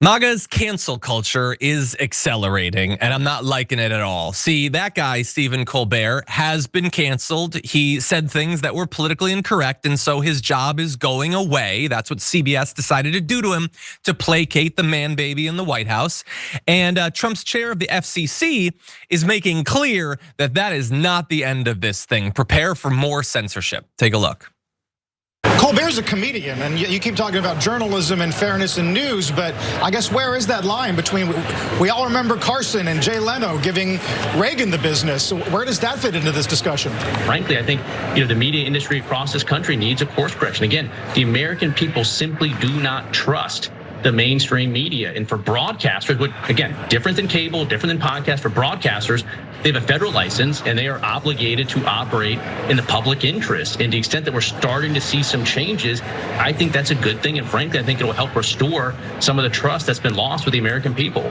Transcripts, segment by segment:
MAGA's cancel culture is accelerating, and I'm not liking it at all. See, that guy, Stephen Colbert, has been canceled. He said things that were politically incorrect, and so his job is going away. That's what CBS decided to do to him to placate the man baby in the White House. And Trump's chair of the FCC is making clear that that is not the end of this thing. Prepare for more censorship. Take a look. Colbert's a comedian, and you keep talking about journalism and fairness in news, but I guess where is that line between, we all remember Carson and Jay Leno giving Reagan the business. Where does that fit into this discussion? Frankly, I think the media industry across this country needs a course correction. Again, the American people simply do not trust the mainstream media. And for broadcasters, again, different than cable, different than podcast, for broadcasters, they have a federal license and they are obligated to operate in the public interest. And to the extent that we're starting to see some changes, I think that's a good thing. And frankly, I think it will help restore some of the trust that's been lost with the American people.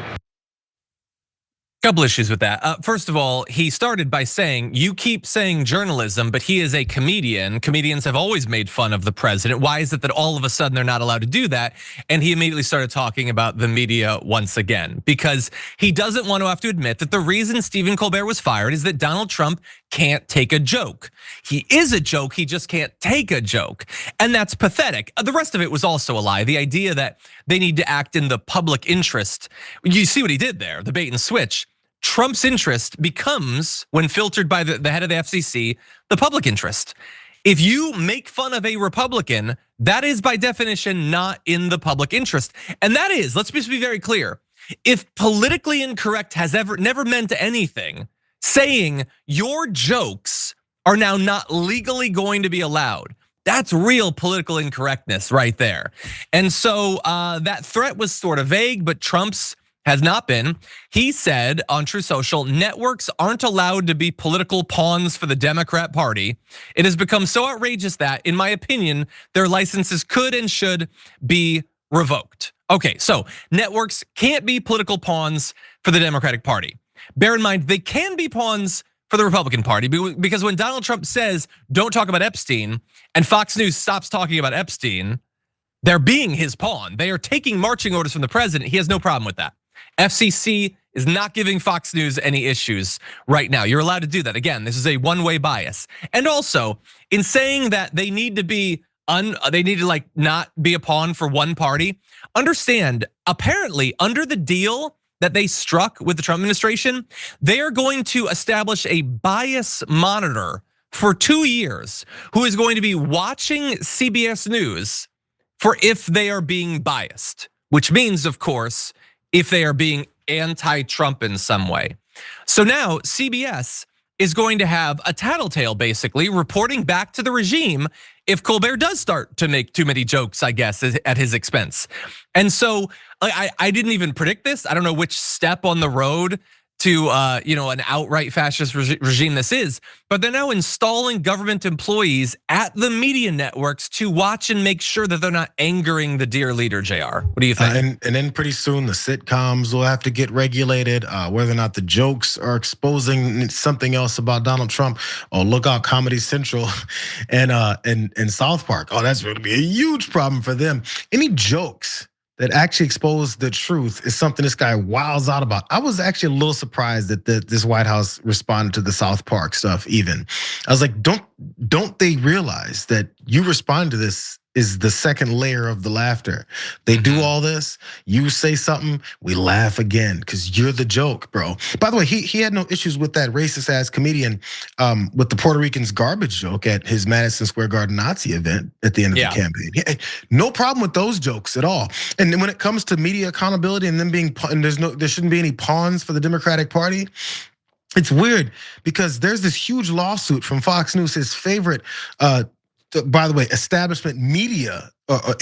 Couple issues with that. First of all, he started by saying, you keep saying journalism, but he is a comedian. Comedians have always made fun of the president. Why is it that all of a sudden they're not allowed to do that? And he immediately started talking about the media once again, because he doesn't want to have to admit that the reason Stephen Colbert was fired is that Donald Trump can't take a joke. He is a joke, he just can't take a joke. And that's pathetic. The rest of it was also a lie. The idea that they need to act in the public interest. You see what he did there, the bait and switch. Trump's interest becomes, when filtered by the head of the FCC, the public interest. If you make fun of a Republican, that is by definition not in the public interest. And that is, let's just be very clear. If politically incorrect has never meant anything, saying your jokes are now not legally going to be allowed, that's real political incorrectness right there. And so that threat was sort of vague, but Trump's has not been. He said on True Social, networks aren't allowed to be political pawns for the Democrat Party. It has become so outrageous that, in my opinion, their licenses could and should be revoked. Okay, so networks can't be political pawns for the Democratic Party. Bear in mind, they can be pawns for the Republican Party, because when Donald Trump says, don't talk about Epstein, and Fox News stops talking about Epstein, they're being his pawn. They are taking marching orders from the president. He has no problem with that. FCC is not giving Fox News any issues right now. You're allowed to do that. Again, this is a one-way bias. And also, in saying that they need to like not be a pawn for one party, understand, apparently under the deal that they struck with the Trump administration, they are going to establish a bias monitor for 2 years who is going to be watching CBS News for if they are being biased, which means, of course, if they are being anti-Trump in some way. So now CBS is going to have a tattletale, basically, reporting back to the regime if Colbert does start to make too many jokes, I guess, at his expense. And so I didn't even predict this. I don't know which step on the road to an outright fascist regime this is, but they're now installing government employees at the media networks to watch and make sure that they're not angering the dear leader, JR. What do you think? And then pretty soon the sitcoms will have to get regulated, whether or not the jokes are exposing something else about Donald Trump. Oh, look out, Comedy Central and South Park. Oh, that's going to be a huge problem for them. Any jokes that actually expose the truth is something this guy wows out about. I was actually a little surprised that this White House responded to the South Park stuff even. I was like, don't they realize that you respond to this is the second layer of the laughter. They do all this, you say something, we laugh again, because you're the joke, bro. By the way, he had no issues with that racist ass comedian with the Puerto Ricans garbage joke at his Madison Square Garden Nazi event at the end of the campaign. No problem with those jokes at all. And then when it comes to media accountability and them being, and there shouldn't be any pawns for the Democratic Party. It's weird because there's this huge lawsuit from Fox News, his favorite, by the way, establishment media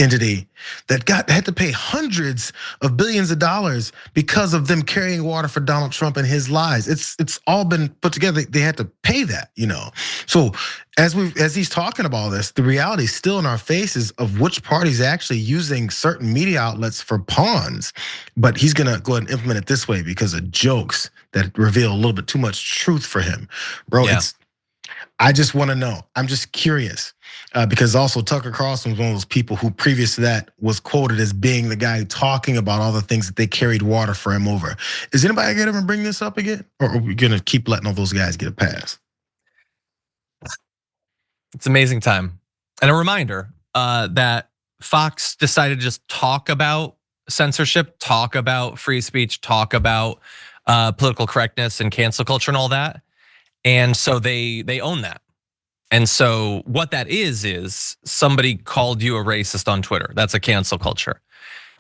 entity that had to pay hundreds of billions of dollars because of them carrying water for Donald Trump and his lies. It's all been put together. They had to pay that, So as he's talking about all this, the reality is still in our faces of which party's actually using certain media outlets for pawns. But he's gonna go ahead and implement it this way because of jokes that reveal a little bit too much truth for him, bro. I just want to know. I'm just curious because also Tucker Carlson was one of those people who previous to that was quoted as being the guy talking about all the things that they carried water for him over. Is anybody gonna ever bring this up again? Or are we gonna keep letting all those guys get a pass? It's amazing time. And a reminder that Fox decided to just talk about censorship, talk about free speech, talk about political correctness and cancel culture and all that. And so they own that. And so what that is somebody called you a racist on Twitter. That's a cancel culture.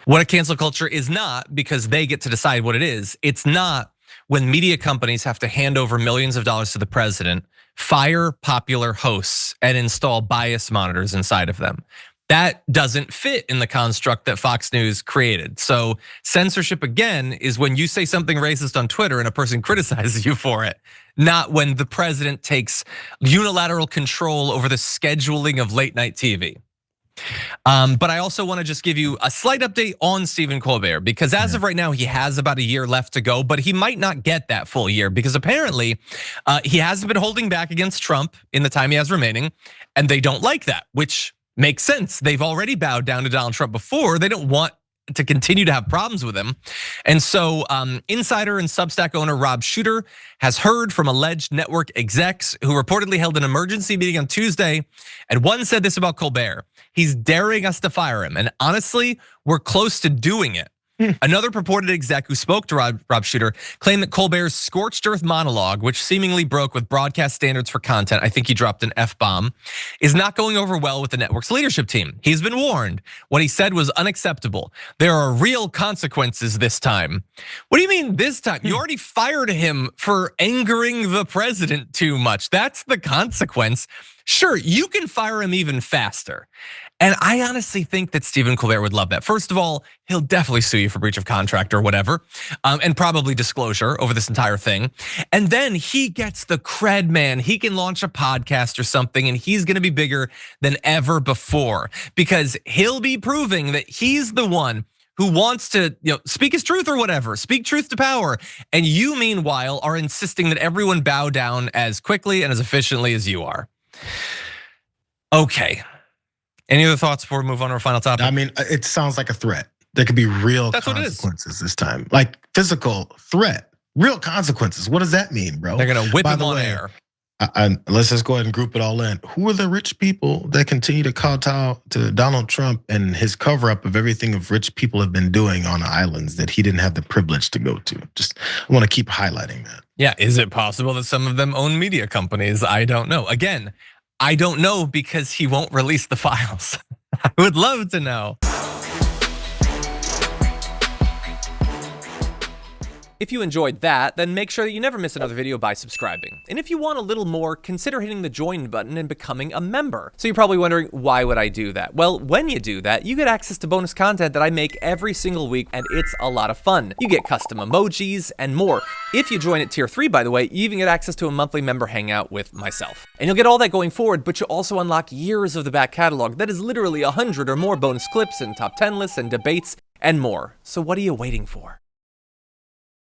What a cancel culture is not, because they get to decide what it is. It's not when media companies have to hand over millions of dollars to the president, fire popular hosts, and install bias monitors inside of them. That doesn't fit in the construct that Fox News created. So censorship, again, is when you say something racist on Twitter and a person criticizes you for it, not when the president takes unilateral control over the scheduling of late night TV. But I also want to just give you a slight update on Stephen Colbert, because as of right now, he has about a year left to go, but he might not get that full year because apparently he hasn't been holding back against Trump in the time he has remaining, and they don't like that, which makes sense. They've already bowed down to Donald Trump before. They don't want to continue to have problems with him. And so insider and Substack owner Rob Shooter has heard from alleged network execs who reportedly held an emergency meeting on Tuesday. And one said this about Colbert: he's daring us to fire him. And honestly, we're close to doing it. Another purported exec who spoke to Rob Shooter claimed that Colbert's scorched earth monologue, which seemingly broke with broadcast standards for content, I think he dropped an F-bomb, is not going over well with the network's leadership team. He's been warned. What he said was unacceptable. There are real consequences this time. What do you mean this time? You already fired him for angering the president too much. That's the consequence. Sure, you can fire him even faster. And I honestly think that Stephen Colbert would love that. First of all, he'll definitely sue you for breach of contract or whatever, and probably disclosure over this entire thing. And then he gets the cred, man. He can launch a podcast or something, and he's gonna be bigger than ever before because he'll be proving that he's the one who wants to speak his truth or whatever, speak truth to power. And you, meanwhile, are insisting that everyone bow down as quickly and as efficiently as you are. Okay. Any other thoughts before we move on to our final topic? I mean, it sounds like a threat. There could be real consequences this time, like physical threat, real consequences. What does that mean, bro? They're gonna whip him on air. Let's just go ahead and group it all in. Who are the rich people that continue to kowtow to Donald Trump and his cover up of everything of rich people have been doing on islands that he didn't have the privilege to go to? Just, I want to keep highlighting that. Yeah, is it possible that some of them own media companies? I don't know. Again, I don't know because he won't release the files. I would love to know. If you enjoyed that, then make sure that you never miss another video by subscribing. And if you want a little more, consider hitting the join button and becoming a member. So you're probably wondering, why would I do that? Well, when you do that, you get access to bonus content that I make every single week, and it's a lot of fun. You get custom emojis and more. If you join at tier 3, by the way, you even get access to a monthly member hangout with myself. And you'll get all that going forward, but you'll also unlock years of the back catalog. That is literally 100 or more bonus clips and top 10 lists and debates and more. So what are you waiting for?